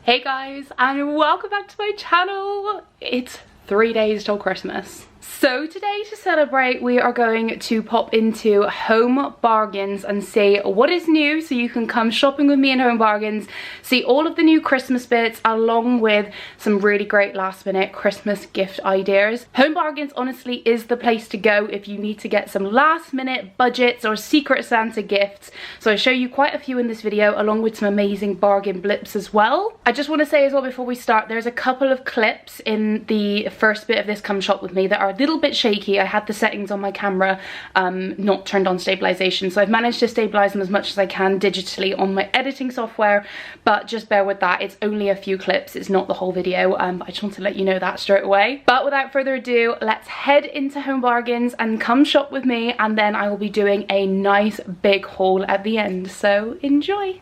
Hey guys, and welcome back to my channel. It's 3 days till Christmas. So today, to celebrate, we are going to pop into Home Bargins and see what is new, so you can come shopping with me in Home Bargins, see all of the new Christmas bits along with some really great last minute Christmas gift ideas. Home Bargins honestly is the place to go if you need to get some last minute budgets or Secret Santa gifts. So I show you quite a few in this video along with some amazing bargain blips as well. I just want to say as well before we start, there's a couple of clips in the first bit of this come shop with me that are a little bit shaky. I had the settings on my camera not turned on stabilization, so I've managed to stabilize them as much as I can digitally on my editing software, but just bear with that. It's only a few clips, it's not the whole video, but I just want to let you know that straight away. But without further ado, let's head into Home Bargins and come shop with me, and then I will be doing a nice big haul at the end, so enjoy.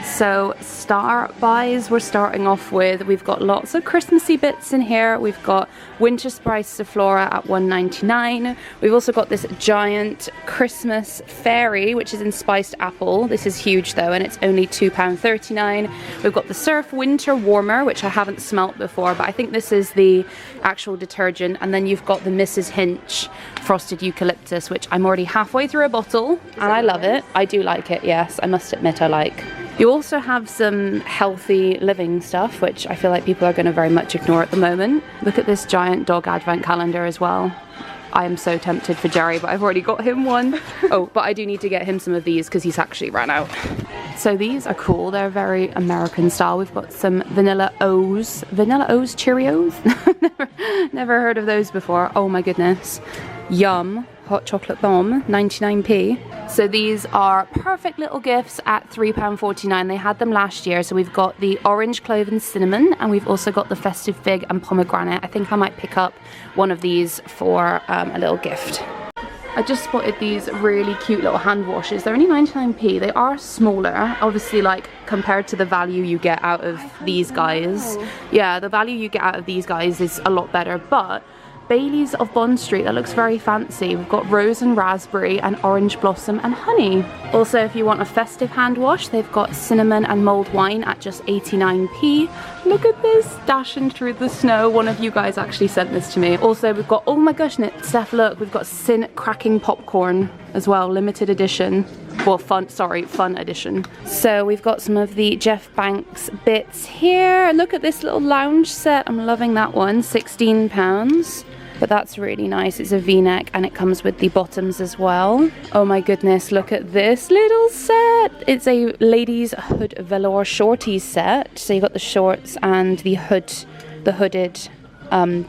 So start buys, we're starting off with, we've got lots of Christmassy bits in here. We've got Winter Spice Sephora at $1.99. We've also got this giant Christmas fairy, which is in spiced apple. This is huge though, and it's only £2.39. We've got the Surf Winter Warmer, which I haven't smelt before, but I think this is the actual detergent. And then you've got the Mrs. Hinch Frosted Eucalyptus, which I'm already halfway through a bottle, and I love it. I do like it, yes, I must admit I like. You also have some healthy living stuff, which I feel like people are going to very much ignore at the moment. Look at this giant dog advent calendar as well. I am so tempted for Jerry, but I've already got him one. Oh, but I do need to get him some of these because he's actually ran out. So these are cool. They're very American style. We've got some Vanilla O's. Vanilla O's Cheerios? never heard of those before. Oh my goodness. Yum. Hot chocolate bomb, 99p. So these are perfect little gifts at £3.49. They had them last year. So we've got the orange clove and cinnamon, and we've also got the festive fig and pomegranate. I think I might pick up one of these for a little gift. I just spotted these really cute little hand washes. They're only 99p. They are smaller, obviously, like compared to the value you get out of these guys. Yeah, the value you get out of these guys is a lot better, but Bailey's of Bond Street, that looks very fancy. We've got rose and raspberry and orange blossom and honey. Also, if you want a festive hand wash, they've got cinnamon and mulled wine at just 89p. Look at this, dashing through the snow. One of you guys actually sent this to me. Also, we've got, oh my gosh, Steph, look, we've got Sin cracking popcorn as well, limited edition. Well, fun edition. So we've got some of the Jeff Banks bits here. Look at this little lounge set. I'm loving that one, £16. But that's really nice. It's a v-neck and it comes with the bottoms as well. Oh my goodness, look at this little set. It's a ladies hood velour shorties set. So you've got the shorts and the hooded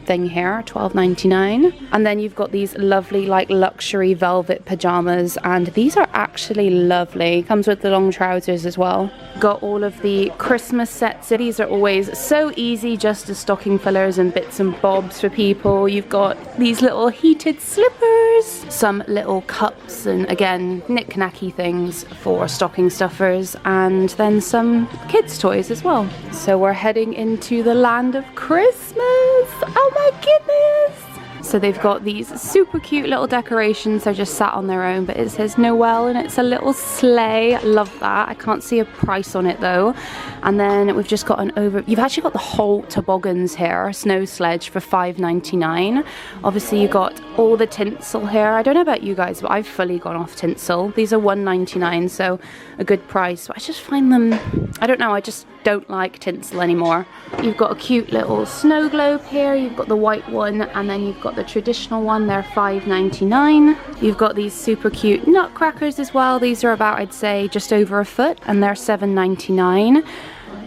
thing here, $12.99. And then you've got these lovely like luxury velvet pajamas, and these are actually lovely. Comes with the long trousers as well. Got all of the Christmas sets. These are always so easy, just as stocking fillers and bits and bobs for people. You've got these little heated slippers, some little cups, and again knick-knacky things for stocking stuffers, and then some kids toys as well. So we're heading into the land of Christmas. Oh my goodness! So they've got these super cute little decorations. They're just sat on their own, but it says Noel and it's a little sleigh. Love that. I can't see a price on it though. And then we've just got you've actually got the whole toboggans here, snow sledge for $5.99. Obviously you got all the tinsel here. I don't know about you guys, but I've fully gone off tinsel. These are $1.99, so a good price. But I just find them, I don't know, I just don't like tinsel anymore. You've got a cute little snow globe here. You've got the white one, and then you've got the traditional one. They're $5.99. You've got these super cute nutcrackers as well. These are about, I'd say, just over a foot, and they're $7.99.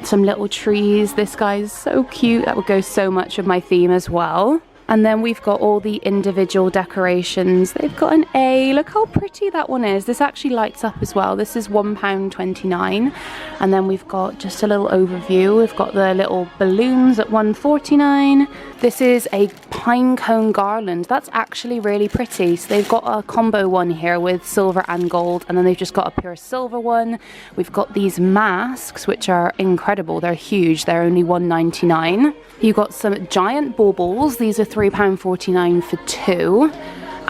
Some little trees. This guy's so cute. That would go so much with my theme as well. And then we've got all the individual decorations. They've got an A. Look how pretty that one is. This actually lights up as well. This is £1.29. And then we've got just a little overview. We've got the little balloons at $1.49. This is a pine cone garland. That's actually really pretty. So they've got a combo one here with silver and gold, and then they've just got a pure silver one. We've got these masks, which are incredible. They're huge. They're only $1.99. You've got some giant baubles. These are £3.49 for two.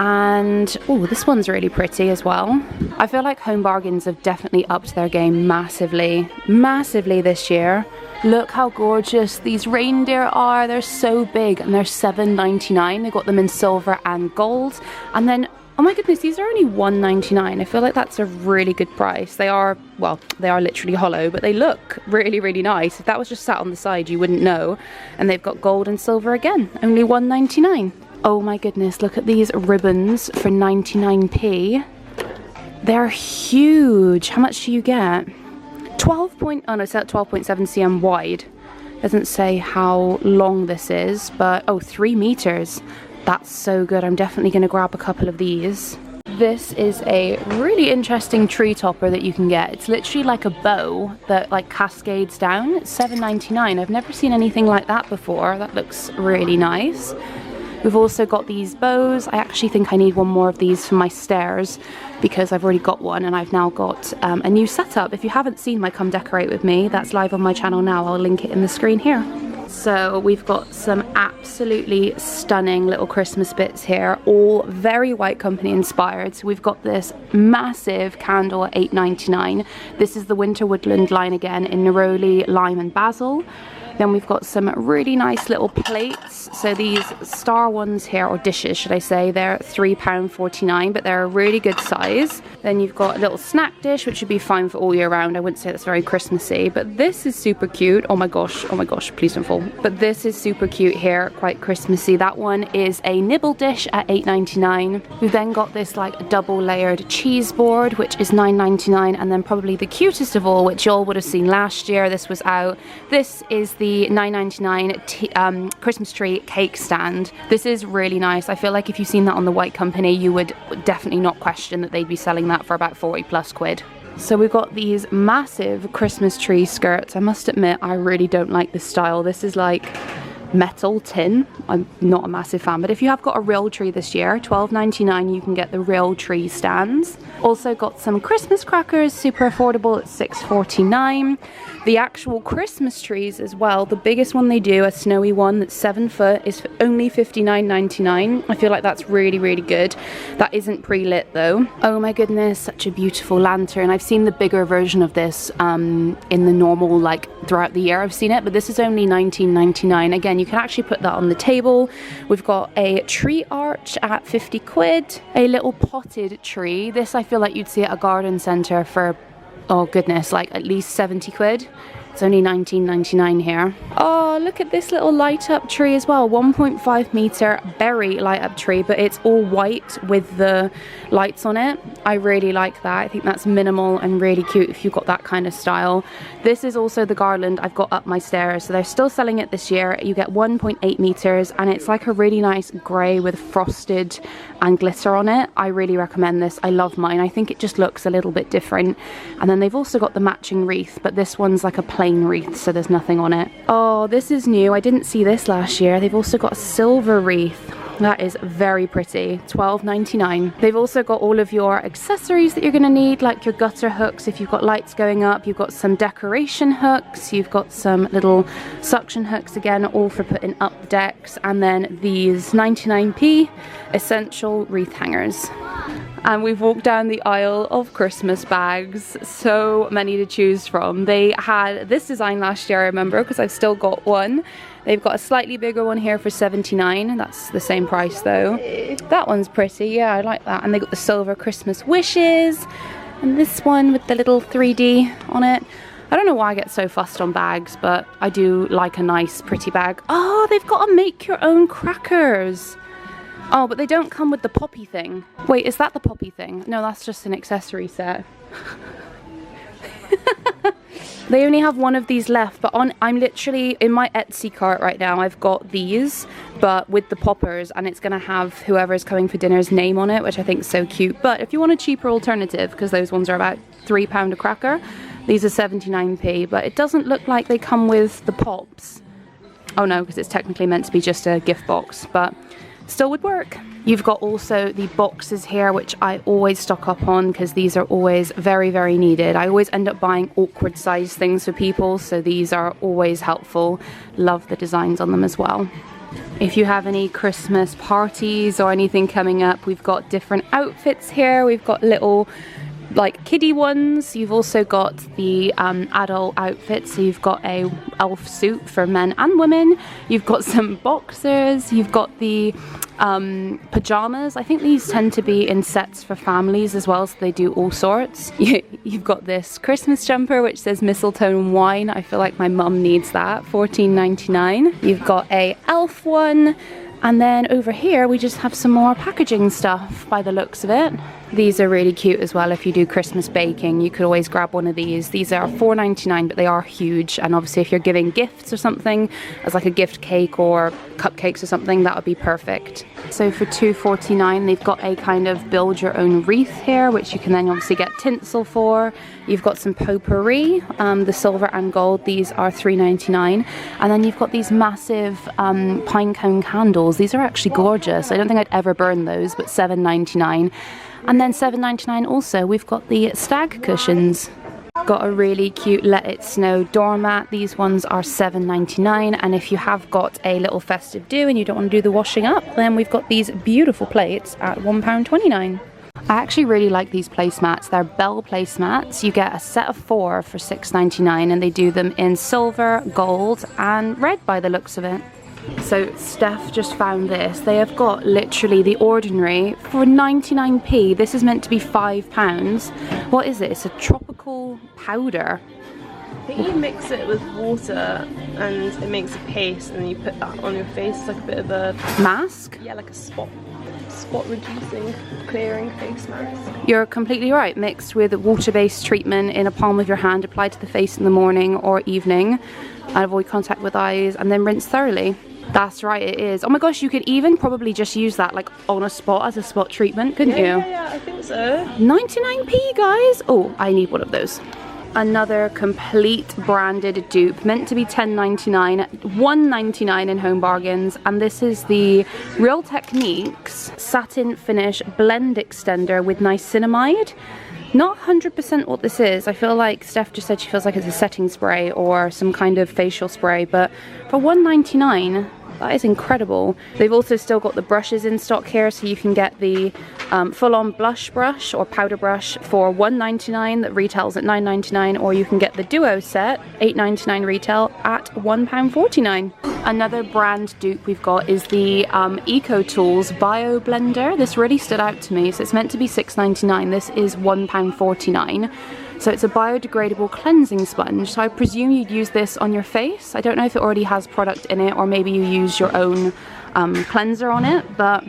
And oh, this one's really pretty as well. I feel like Home Bargins have definitely upped their game massively this year. Look how gorgeous these reindeer are. They're so big and they're $7.99. They got them in silver and gold. And then, oh my goodness, these are only $1.99. I feel like that's a really good price. They are, well, they are literally hollow, but they look really, really nice. If that was just sat on the side, you wouldn't know. And they've got gold and silver again, only $1.99. Oh my goodness, look at these ribbons for 99p. They're huge. How much do you get? 12.7 cm wide. Doesn't say how long this is, but oh, 3 meters. That's so good. I'm definitely going to grab a couple of these. This is a really interesting tree topper that you can get. It's literally like a bow that like cascades down. It's $7.99. I've never seen anything like that before. That looks really nice. We've also got these bows. I actually think I need one more of these for my stairs because I've already got one and I've now got a new setup. If you haven't seen my Come Decorate With Me, that's live on my channel now. I'll link it in the screen here. So we've got some absolutely stunning little Christmas bits here, all very White Company inspired. So we've got this massive candle at $8.99. This is the Winter Woodland line again in neroli, lime and basil. Then we've got some really nice little plates. So these star ones here, or dishes should I say, they're £3.49, but they're a really good size. Then you've got a little snack dish, which would be fine for all year round. I wouldn't say that's very Christmassy, but this is super cute. Oh my gosh, please don't fall. But this is super cute here, quite Christmassy. That one is a nibble dish at $8.99. We've then got this like double layered cheese board, which is $9.99, and then probably the cutest of all, which y'all would have seen last year, this was out. This is the $9.99 Christmas tree cake stand. This is really nice. I feel like if you've seen that on the White Company, you would definitely not question that they'd be selling that for about 40+ quid. So we've got these massive Christmas tree skirts. I must admit, I really don't like this style. This is like metal tin. I'm not a massive fan, but if you have got a real tree this year, $12.99, you can get the real tree stands. Also got some Christmas crackers, super affordable at $6.49. The actual Christmas trees as well, the biggest one they do, a snowy one that's 7 foot, is only $59.99. I feel like that's really, really good. That isn't pre-lit though. Oh my goodness, such a beautiful lantern. I've seen the bigger version of this in the normal, like throughout the year I've seen it, but this is only $19.99. Again, you can actually put that on the table. We've got a tree arch at 50 quid, a little potted tree. This I feel like you'd see at a garden centre for, oh goodness, like at least 70 quid. It's only $19.99 here. Oh, look at this little light up tree as well. 1.5 meter berry light up tree, but it's all white with the lights on it. I really like that. I think that's minimal and really cute if you've got that kind of style. This is also the garland I've got up my stairs. So they're still selling it this year. You get 1.8 meters and it's like a really nice grey with frosted and glitter on it. I really recommend this. I love mine. I think it just looks a little bit different. And then they've also got the matching wreath, but this one's like a plain wreath, so there's nothing on it. Oh, this is new. I didn't see this last year. They've also got a silver wreath. That is very pretty. $12.99. They've also got all of your accessories that you're going to need, like your gutter hooks if you've got lights going up. You've got some decoration hooks. You've got some little suction hooks, again, all for putting up decks. And then these 99p essential wreath hangers. And we've walked down the aisle of Christmas bags. So many to choose from. They had this design last year, I remember, because I've still got one. They've got a slightly bigger one here for $79. That's the same price though. That one's pretty, yeah, I like that. And they got the silver Christmas wishes. And this one with the little 3D on it. I don't know why I get so fussed on bags, but I do like a nice, pretty bag. Oh, they've got to make your own crackers. Oh, but they don't come with the poppy thing. Wait, is that the poppy thing? No, that's just an accessory set. They only have one of these left, but I'm literally in my Etsy cart right now. I've got these, but with the poppers, and it's going to have whoever's coming for dinner's name on it, which I think is so cute. But if you want a cheaper alternative, because those ones are about £3 a cracker, these are 79p, but it doesn't look like they come with the pops. Oh no, because it's technically meant to be just a gift box, but still would work. You've got also the boxes here, which I always stock up on because these are always very, very needed. I always end up buying awkward size things for people, so these are always helpful. Love the designs on them as well. If you have any Christmas parties or anything coming up, we've got different outfits here. We've got little like kiddie ones. You've also got the adult outfits. So you've got a elf suit for men and women. You've got some boxers. You've got the pajamas. I think these tend to be in sets for families as well, so they do all sorts. You've got this Christmas jumper which says mistletoe and wine. I feel like my mum needs that. $14.99. You've got a elf one. And then over here we just have some more packaging stuff by the looks of it. These are really cute as well if you do Christmas baking. You could always grab one of these. These are $4.99, but they are huge. And obviously if you're giving gifts or something, as like a gift cake or cupcakes or something, that would be perfect. So for $2.49, they've got a kind of build your own wreath here, which you can then obviously get tinsel for. You've got some potpourri, the silver and gold. These are $3.99. And then you've got these massive pine cone candles. These are actually gorgeous. I don't think I'd ever burn those, but $7.99. And then $7.99 also, we've got the stag cushions. Got a really cute Let It Snow doormat. These ones are $7.99. And if you have got a little festive do and you don't want to do the washing up, then we've got these beautiful plates at £1.29. I actually really like these placemats. They're Bell placemats. You get a set of 4 for $6.99 and they do them in silver, gold and red by the looks of it. So Steph just found this. They have got literally the ordinary for 99p. This is meant to be £5. What is it? It's a tropical powder. I think you mix it with water and it makes a paste and you put that on your face. It's like a bit of a mask? Yeah, like a spot reducing, clearing face mask. You're completely right. Mixed with water-based treatment in a palm of your hand, applied to the face in the morning or evening. And avoid contact with eyes and then rinse thoroughly. That's right, it is. Oh my gosh, you could even probably just use that like on a spot as a spot treatment, couldn't you? Yeah, I think so. 99p, guys. Oh, I need one of those. Another complete branded dupe, meant to be $10.99, $1.99 in Home Bargains, and this is the Real Techniques satin finish blend extender with niacinamide. Not 100% what this is. I feel like Steph just said she feels like it's a setting spray or some kind of facial spray, but for $1.99, that is incredible. They've also still got the brushes in stock here, so you can get the full-on blush brush or powder brush for $1.99 that retails at $9.99, or you can get the duo set, $8.99 retail at £1.49. Another brand dupe we've got is the Eco Tools Bio Blender. This really stood out to me. So it's meant to be $6.99. This is £1.49. So it's a biodegradable cleansing sponge. So I presume you'd use this on your face. I don't know if it already has product in it or maybe you use your own cleanser on it. But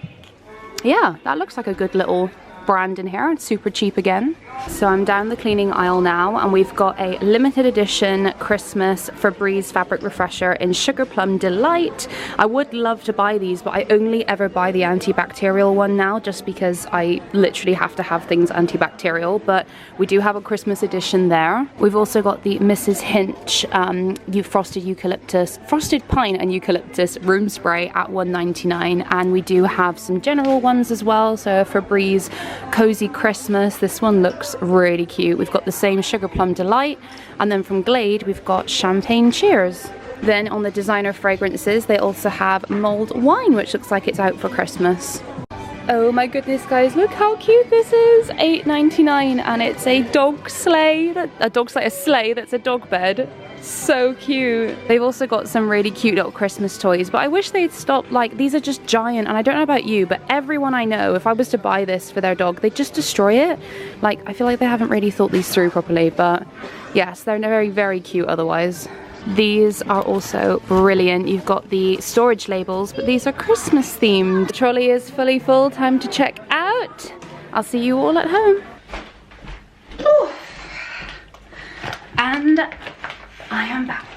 yeah, that looks like a good little brand in here. It's super cheap again. So I'm down the cleaning aisle now and we've got a limited edition Christmas Febreze fabric refresher in Sugar Plum Delight. I would love to buy these, but I only ever buy the antibacterial one now just because I literally have to have things antibacterial, but we do have a Christmas edition there. We've also got the Mrs. Hinch frosted pine and eucalyptus room spray at $1.99, and we do have some general ones as well. So Febreze Cozy Christmas, this one looks really cute. We've got the same Sugar Plum Delight, and then from Glade we've got Champagne Cheers. Then on the designer fragrances they also have mulled wine, which looks like it's out for Christmas. Oh my goodness, guys, look how cute this is. $8.99, and it's a dog sleigh. A sleigh that's a dog bed. So cute. They've also got some really cute little Christmas toys, but I wish they'd stop. Like, these are just giant, and I don't know about you, but everyone I know, if I was to buy this for their dog, they'd just destroy it. Like, I feel like they haven't really thought these through properly, but yes, they're very, very cute otherwise. These are also brilliant. You've got the storage labels, but these are Christmas themed. The trolley is fully full, time to check out. I'll see you all at home. Ooh. And I am back.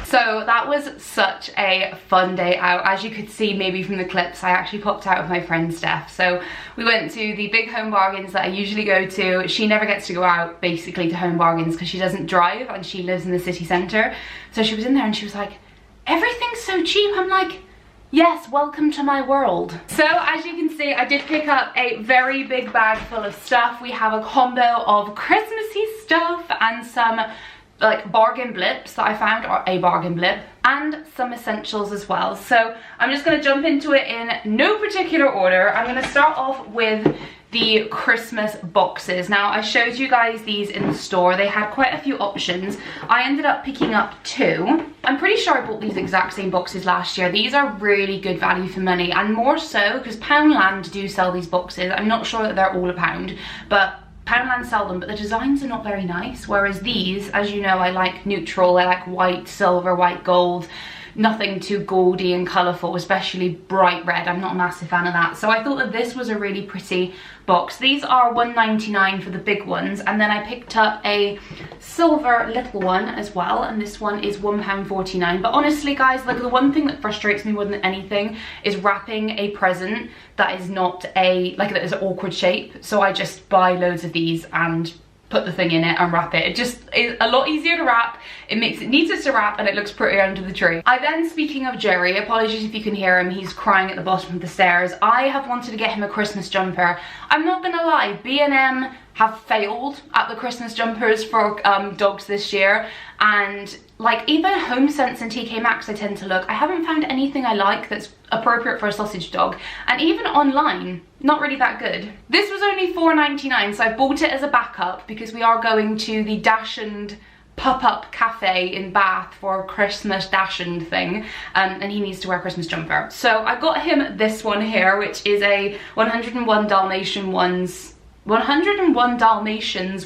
So that was such a fun day out. As you could see maybe from the clips, I actually popped out with my friend Steph. So we went to the big Home Bargains that I usually go to. She never gets to go out basically to Home Bargains because she doesn't drive and she lives in the city centre. So she was in there and she was like, everything's so cheap. I'm like, yes, welcome to my world. So as you can see, I did pick up a very big bag full of stuff. We have a combo of Christmassy stuff and some like bargain blips that I found, or a bargain blip, and some essentials as well. So I'm just going to jump into it in no particular order. I'm going to start off with the Christmas boxes. Now, I showed you guys these in the store. They had quite a few options. I ended up picking up 2. I'm pretty sure I bought these exact same boxes last year. These are really good value for money, and more so because Poundland do sell these boxes. I'm not sure that they're all £1, but Poundland sell them, but the designs are not very nice. Whereas these, as you know, I like neutral. I like white, silver, white, gold. Nothing too gaudy and colourful, especially bright red. I'm not a massive fan of that. So I thought that this was a really pretty box. These are £1.99 for the big ones, and then I picked up a silver little one as well, and this one is £1.49. But honestly guys, like, the one thing that frustrates me more than anything is wrapping a present that is not a, like, that is an awkward shape. So I just buy loads of these and put the thing in it and wrap it. It just is a lot easier to wrap. It makes it neater to wrap, and it looks prettier under the tree. I then, speaking of Jerry, apologies if you can hear him, he's crying at the bottom of the stairs. I have wanted to get him a Christmas jumper. I'm not gonna lie, B&M have failed at the Christmas jumpers for dogs this year, and like even HomeSense and TK Maxx I tend to look, I haven't found anything I like that's appropriate for a sausage dog, and even online, not really that good. This was only £4.99, so I bought it as a backup because we are going to the Dachshund pop-up cafe in Bath for a Christmas Dachshund thing, and he needs to wear a Christmas jumper. So I got him this one here, which is a 101 Dalmatians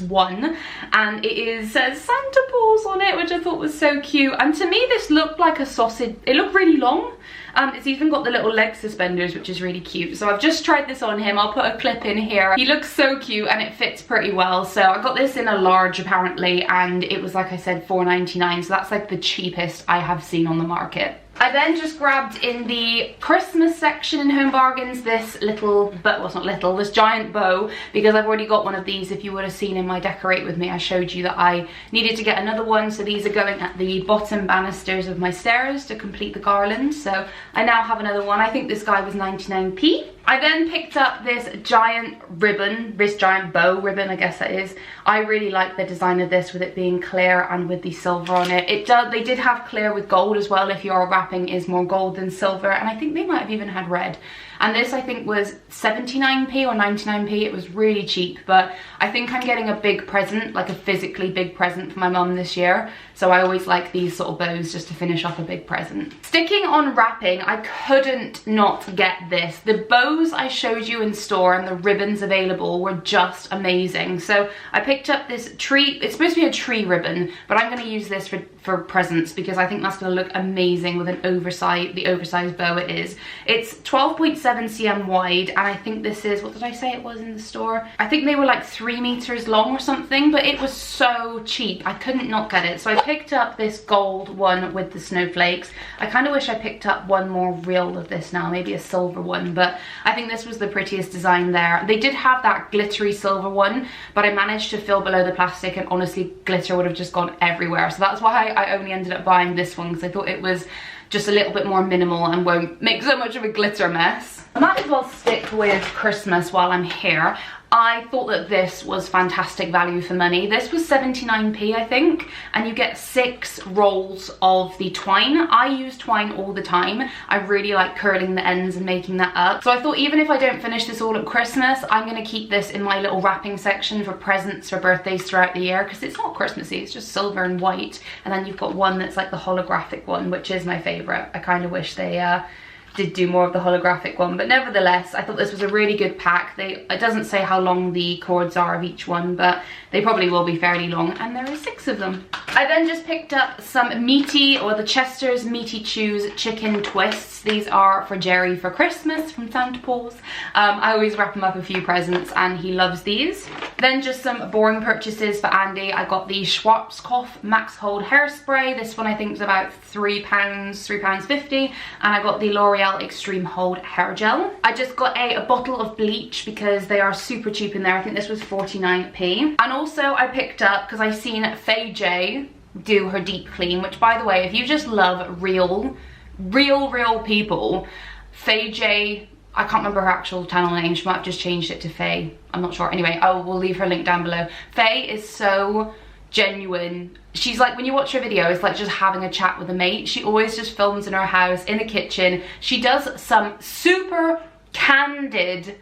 1, and it says Santa Paws on it, which I thought was so cute. And to me this looked like a sausage. It looked really long. It's even got the little leg suspenders, which is really cute. So I've just tried this on him. I'll put a clip in here. He looks so cute and it fits pretty well. So I got this in a large apparently, and it was, like I said, £4.99. So that's like the cheapest I have seen on the market. I then just grabbed in the Christmas section in Home Bargains this little, but well, it's not little, this giant bow, because I've already got one of these. If you would have seen in my decorate with me, I showed you that I needed to get another one. So these are going at the bottom banisters of my stairs to complete the garland. So I now have another one. I think this guy was 99p. I then picked up this giant ribbon, this giant bow ribbon, I guess that is. I really like the design of this with it being clear and with the silver on it. They did have clear with gold as well if your wrapping is more gold than silver, and I think they might have even had red. And this I think was 79p or 99p. It was really cheap, but I think I'm getting a big present, like a physically big present for my mum this year. So I always like these sort of bows just to finish off a big present. Sticking on wrapping, I couldn't not get this. The bows I showed you in store and the ribbons available were just amazing. So I picked up this tree, it's supposed to be a tree ribbon, but I'm going to use this for presents because I think that's going to look amazing with an oversized bow it is. It's 12.7 cm wide, and I think this is, what did I say it was in the store? I think they were like 3 meters long or something, but it was so cheap. I couldn't not get it. So I picked up this gold one with the snowflakes. I kind of wish I picked up one more real of this now, maybe a silver one, but I think this was the prettiest design there. They did have that glittery silver one, but I managed to fill below the plastic, and honestly glitter would have just gone everywhere. So that's why I only ended up buying this one, because I thought it was just a little bit more minimal and won't make so much of a glitter mess. I might as well stick with Christmas while I'm here. I thought that this was fantastic value for money. This was 79p I think, and you get 6 rolls of the twine. I use twine all the time. I really like curling the ends and making that up. So I thought even if I don't finish this all at Christmas, I'm going to keep this in my little wrapping section for presents for birthdays throughout the year, because it's not Christmassy, it's just silver and white. And then you've got one that's like the holographic one, which is my favourite. I kind of wish they did do more of the holographic one, but nevertheless I thought this was a really good pack. It doesn't say how long the cords are of each one, but they probably will be fairly long, and there are 6 of them. I then just picked up some meaty, or the Chester's Meaty Chews chicken twists. These are for Jerry for Christmas from Santa Paws. I always wrap him up a few presents and he loves these. Then just some boring purchases for Andy. I got the Schwarzkopf Max Hold hairspray. This one I think is about £3, £3.50, and I got the L'Oreal Extreme Hold hair gel. I just got a bottle of bleach because they are super cheap in there. I think this was 49p. And also I picked up, because I've seen Faye J do her deep clean, which by the way, if you just love real people, Faye J, I can't remember her actual channel name, she might have just changed it to Faye, I'm not sure. Anyway, we'll leave her link down below. Faye is so genuine. She's like, when you watch her video, it's like just having a chat with a mate. She always just films in her house, in the kitchen. She does some super candid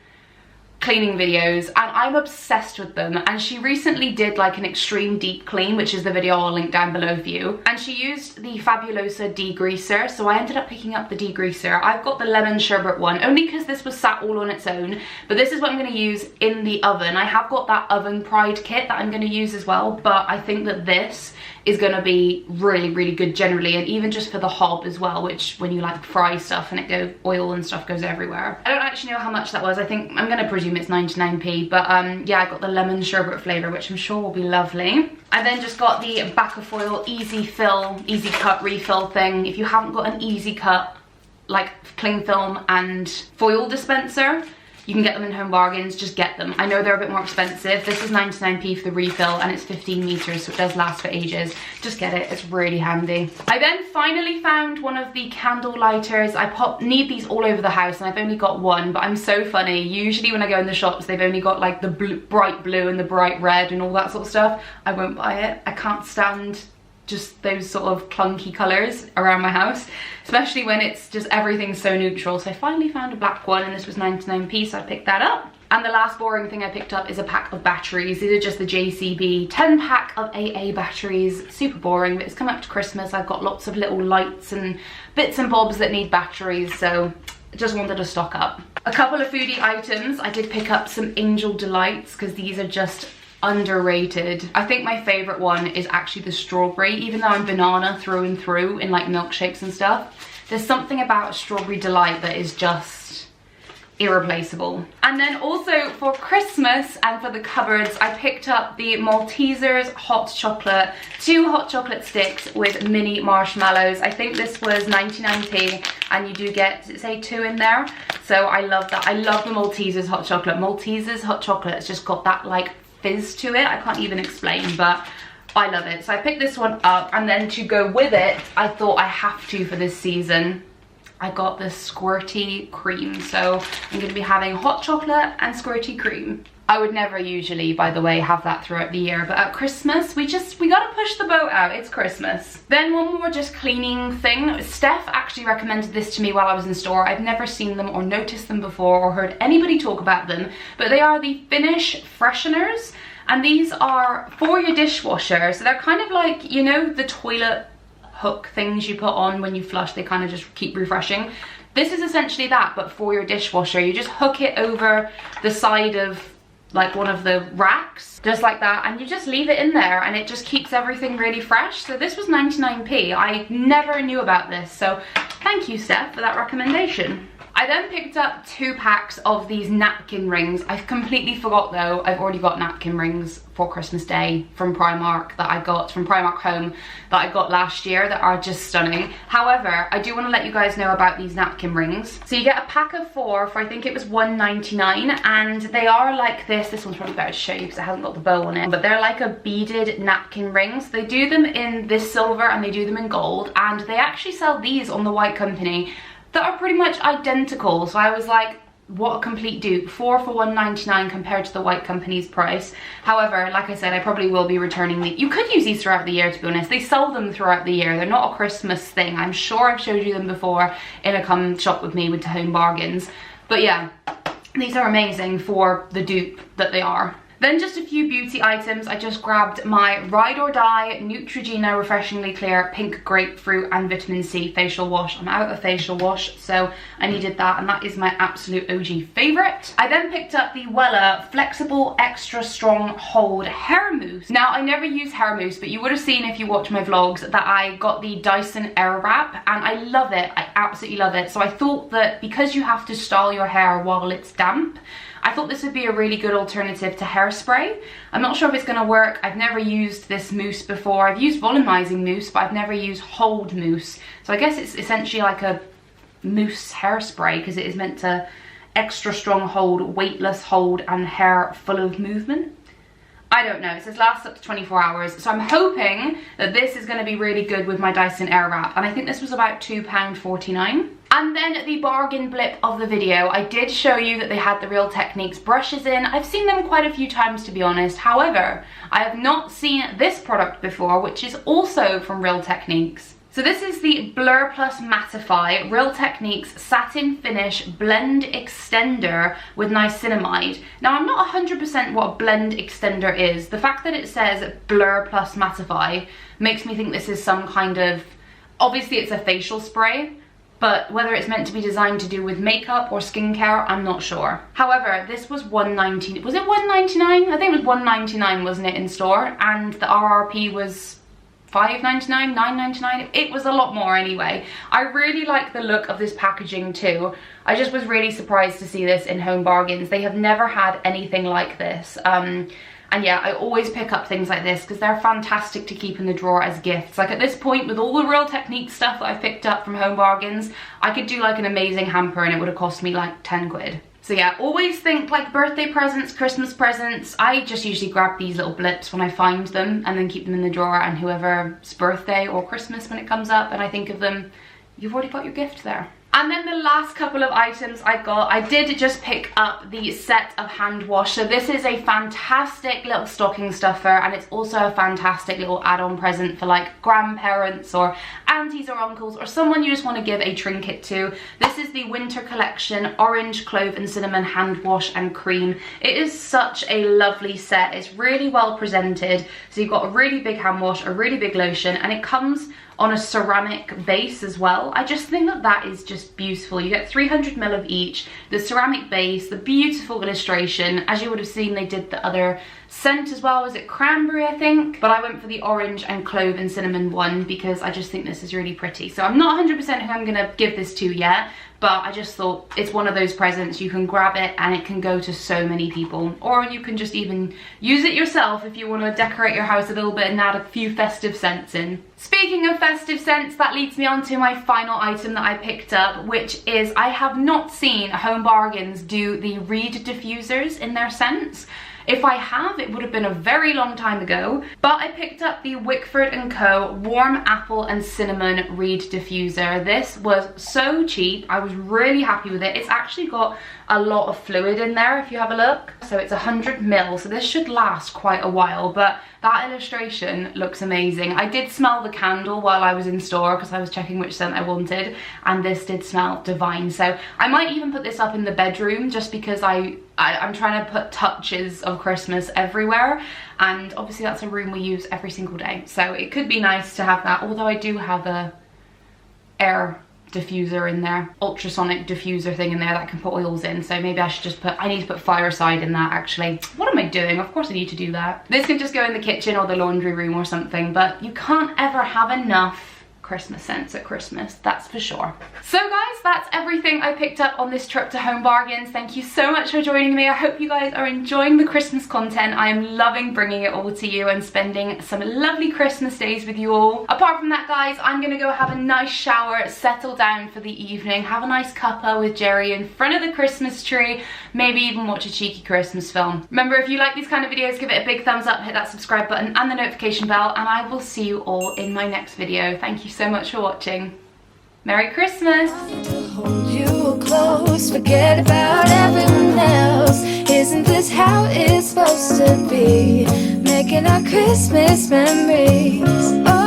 cleaning videos and I'm obsessed with them. And she recently did like an extreme deep clean, which is the video I'll link down below for you, and she used the Fabulosa degreaser, so I ended up picking up the degreaser. I've got the lemon sherbet one only because this was sat all on its own, but this is what I'm going to use in the oven. I have got that oven pride kit that I'm going to use as well, but I think that this is going to be really good generally, and even just for the hob as well, which when you like fry stuff and it goes, oil and stuff goes everywhere. I don't actually know how much that was. I think I'm going to presume it's 99p, but yeah, I got the lemon sherbet flavour, which I'm sure will be lovely. I then just got the Bacafoil easy fill, easy cut refill thing. If you haven't got an easy cut like cling film and foil dispenser, you can get them in Home Bargins, just get them. I know they're a bit more expensive. This is 99p for the refill and it's 15 meters, so it does last for ages. Just get it, it's really handy. I then finally found one of the candle lighters. I need these all over the house and I've only got one, but I'm so funny. Usually when I go in the shops, they've only got like the bright blue and the bright red and all that sort of stuff. I won't buy it. I can't stand just those sort of clunky colours around my house, especially when it's just everything's so neutral. So I finally found a black one and this was 99p, so I picked that up. And the last boring thing I picked up is a pack of batteries. These are just the JCB 10 pack of AA batteries. Super boring, but it's come up to Christmas. I've got lots of little lights and bits and bobs that need batteries, so I just wanted to stock up. A couple of foodie items. I did pick up some Angel Delights because these are just underrated. I think my favorite one is actually the strawberry, even though I'm banana through and through in like milkshakes and stuff. There's something about a strawberry delight that is just irreplaceable. And then also for Christmas and for the cupboards, I picked up the Maltesers hot chocolate, 2 hot chocolate sticks with mini marshmallows. I think this was 99p and you do get, does it say 2 in there? So I love that. I love the Maltesers hot chocolate. Maltesers hot chocolate has just got that like fizz to it. I can't even explain, but I love it. So I picked this one up, and then to go with it, I thought I have to for this season, I got the squirty cream. So I'm going to be having hot chocolate and squirty cream. I would never usually, by the way, have that throughout the year, but at Christmas, we gotta push the boat out. It's Christmas. Then one more just cleaning thing. Steph actually recommended this to me while I was in store. I've never seen them or noticed them before or heard anybody talk about them, but they are the Finish fresheners, and these are for your dishwasher. So they're kind of like, you know, the toilet hook things you put on when you flush, they kind of just keep refreshing. This is essentially that, but for your dishwasher. You just hook it over the side of like one of the racks, just like that, and you just leave it in there and it just keeps everything really fresh. So this was 99p. I never knew about this, so thank you, Steph, for that recommendation. I then picked up 2 packs of these napkin rings. I completely forgot though, I've already got napkin rings for Christmas Day from Primark that I got from Primark Home that I got last year that are just stunning. However, I do want to let you guys know about these napkin rings. So you get a pack of 4 for I think it was $1.99, and they are like this one's probably better to show you because it hasn't got the bow on it, but they're like a beaded napkin rings. They do them in this silver and they do them in gold, and they actually sell these on the White Company that are pretty much identical. So I was like, what a complete dupe. 4 for $1.99 compared to the White Company's price. However, like I said, I probably will be returning these. You could use these throughout the year, to be honest. They sell them throughout the year. They're not a Christmas thing. I'm sure I've showed you them before in a come shop with me with the Home Bargins. But yeah, these are amazing for the dupe that they are. Then just a few beauty items. I just grabbed my Ride or Die Neutrogena Refreshingly Clear Pink Grapefruit and Vitamin C facial wash. I'm out of facial wash, so I needed that, and that is my absolute OG favourite. I then picked up the Wella Flexible Extra Strong Hold Hair Mousse. Now, I never use hair mousse, but you would have seen if you watch my vlogs that I got the Dyson Airwrap, and I love it. I absolutely love it. So I thought that because you have to style your hair while it's damp, I thought this would be a really good alternative to hairspray. I'm not sure if it's going to work. I've never used this mousse before. I've used volumizing mousse, but I've never used hold mousse. So I guess it's essentially like a mousse hairspray because it is meant to extra strong hold, weightless hold, and hair full of movement. I don't know, it says lasts up to 24 hours. So I'm hoping that this is going to be really good with my Dyson Airwrap. And I think this was about £2.49. And then the bargain blip of the video, I did show you that they had the Real Techniques brushes in. I've seen them quite a few times, to be honest. However, I have not seen this product before, which is also from Real Techniques. So this is the Blur Plus Mattify Real Techniques Satin Finish Blend Extender with Niacinamide. Now, I'm not 100% what a blend extender is. The fact that it says Blur Plus Mattify makes me think this is some kind of, obviously it's a facial spray, but whether it's meant to be designed to do with makeup or skincare, I'm not sure. However, this was $1.19. Was it $1.99? I think it was $1.99, wasn't it, in store? And the RRP was $5.99, $9.99. It was a lot more anyway. I really like the look of this packaging too. I just was really surprised to see this in Home Bargins. They have never had anything like this. And yeah, I always pick up things like this because they're fantastic to keep in the drawer as gifts. Like at this point, with all the Real Techniques stuff that I've picked up from Home Bargins, I could do like an amazing hamper and it would have cost me like 10 quid. So yeah, always think like birthday presents, Christmas presents. I just usually grab these little blips when I find them and then keep them in the drawer, and whoever's birthday or Christmas when it comes up and I think of them, you've already got your gift there. And then the last couple of items I got, I did just pick up the set of hand wash. So this is a fantastic little stocking stuffer, and it's also a fantastic little add-on present for like grandparents or aunties or uncles or someone you just want to give a trinket to. This is the Winter Collection Orange, Clove and Cinnamon Hand Wash and Cream. It is such a lovely set. It's really well presented. So you've got a really big hand wash, a really big lotion, and it comes on a ceramic base as well. I just think that that is just beautiful. You get 300 ml of each, the ceramic base, the beautiful illustration. As you would have seen, they did the other scent as well. Was it cranberry, I think? But I went for the orange and clove and cinnamon one because I just think this is really pretty. So I'm not 100% who I'm gonna give this to yet, but I just thought it's one of those presents you can grab it and it can go to so many people. Or you can just even use it yourself if you want to decorate your house a little bit and add a few festive scents in. Speaking of festive scents, that leads me on to my final item that I picked up, which is I have not seen Home Bargins do the reed diffusers in their scents. If I have, it would have been a very long time ago, but I picked up the Wickford & Co. Warm Apple and Cinnamon Reed Diffuser. This was so cheap. I was really happy with it. It's actually got a lot of fluid in there if you have a look. So it's 100 ml, so this should last quite a while, but that illustration looks amazing. I did smell the candle while I was in store because I was checking which scent I wanted, and this did smell divine. So I might even put this up in the bedroom just because I'm trying to put touches of Christmas everywhere, and obviously that's a room we use every single day. So it could be nice to have that, although I do have a air diffuser in there, ultrasonic diffuser thing in there that I can put oils in. So maybe I should just put, I need to put Fireside in that actually. What am I doing? Of course I need to do that. This can just go in the kitchen or the laundry room or something, but you can't ever have enough Christmas scents at Christmas, that's for sure. So guys, that's everything I picked up on this trip to Home Bargins. Thank you so much for joining me. I hope you guys are enjoying the Christmas content. I am loving bringing it all to you and spending some lovely Christmas days with you all. Apart from that guys, I'm gonna go have a nice shower, settle down for the evening, have a nice cuppa with Jerry in front of the Christmas tree, maybe even watch a cheeky Christmas film. Remember, if you like these kind of videos, give it a big thumbs up, hit that subscribe button and the notification bell, and I will see you all in my next video. Thank you so much for watching. Merry Christmas! Hold you close, forget about everyone else. Isn't this how it's supposed to be? Making our Christmas memories. Oh.